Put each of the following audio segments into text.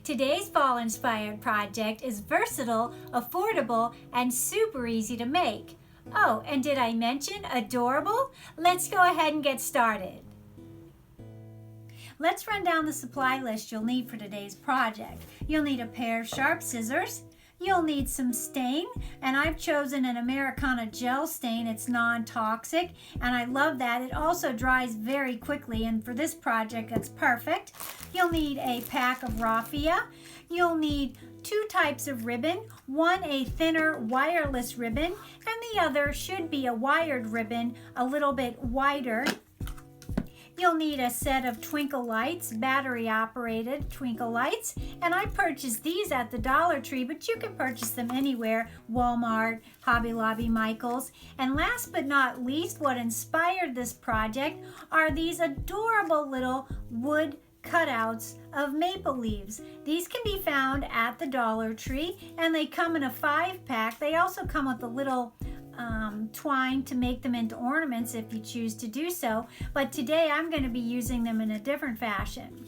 Today's fall-inspired project is versatile, affordable, and super easy to make. Oh, and did I mention adorable? Let's go ahead and get started. Let's run down the supply list you'll need for today's project. You'll need a pair of sharp scissors. You'll need some stain, and I've chosen an Americana gel stain. It's non-toxic, and I love that. It also dries very quickly, and for this project, that's perfect. You'll need a pack of raffia. You'll need 2 types of ribbon, one a thinner wireless ribbon, and the other should be a wired ribbon, a little bit wider. You'll need a set of twinkle lights, battery-operated twinkle lights, and I purchased these at the Dollar Tree, but you can purchase them anywhere, Walmart, Hobby Lobby, Michael's. And last but not least, what inspired this project are these adorable little wood cutouts of maple leaves. These can be found at the Dollar Tree, and they come in a 5-pack. They also come with a little twine to make them into ornaments if you choose to do so, but today I'm going to be using them in a different fashion.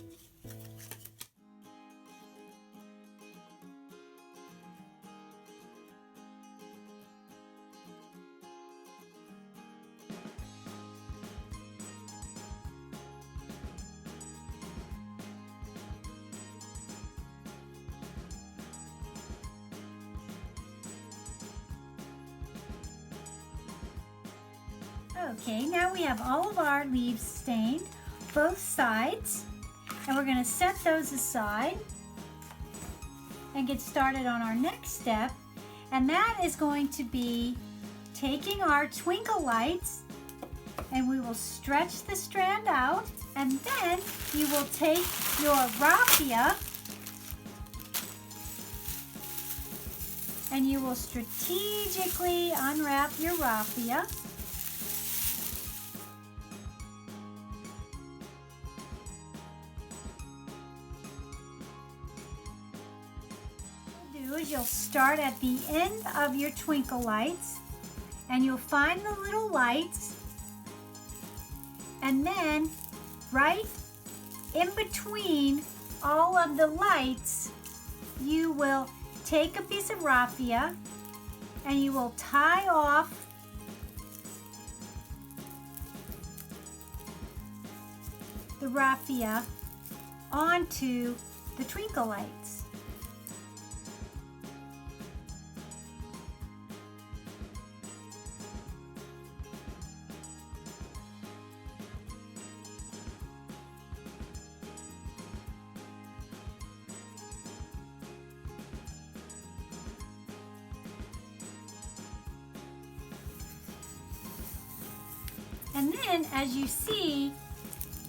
Okay, now we have all of our leaves stained, both sides, and we're going to set those aside and get started on our next step, and that is going to be taking our twinkle lights, and we will stretch the strand out, and then you will take your raffia and you will strategically unwrap your raffia. You'll start at the end of your twinkle lights, and you'll find the little lights, and then right in between all of the lights you will take a piece of raffia and you will tie off the raffia onto the twinkle lights. And then, as you see,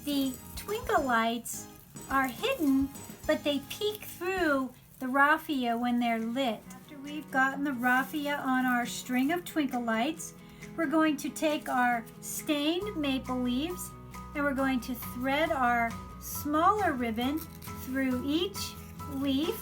the twinkle lights are hidden, but they peek through the raffia when they're lit. After we've gotten the raffia on our string of twinkle lights, we're going to take our stained maple leaves and we're going to thread our smaller ribbon through each leaf.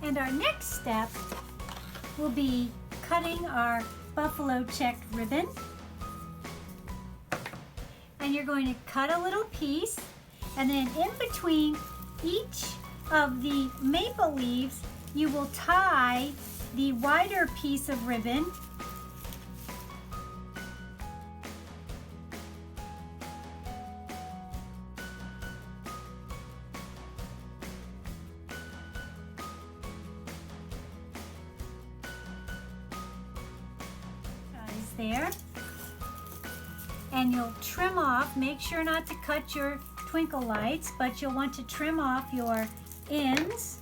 And our next step will be cutting our buffalo checked ribbon. And you're going to cut a little piece, and then in between each of the maple leaves, you will tie the wider piece of ribbon . There, and you'll trim off, make sure not to cut your twinkle lights, but you'll want to trim off your ends.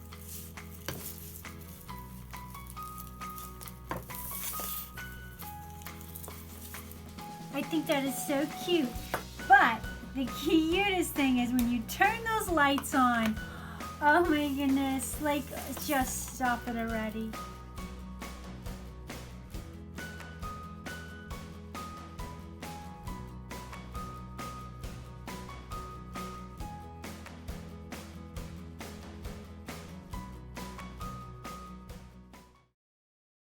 I think that is so cute, but the cutest thing is when you turn those lights on. Oh my goodness, like, just stop it already.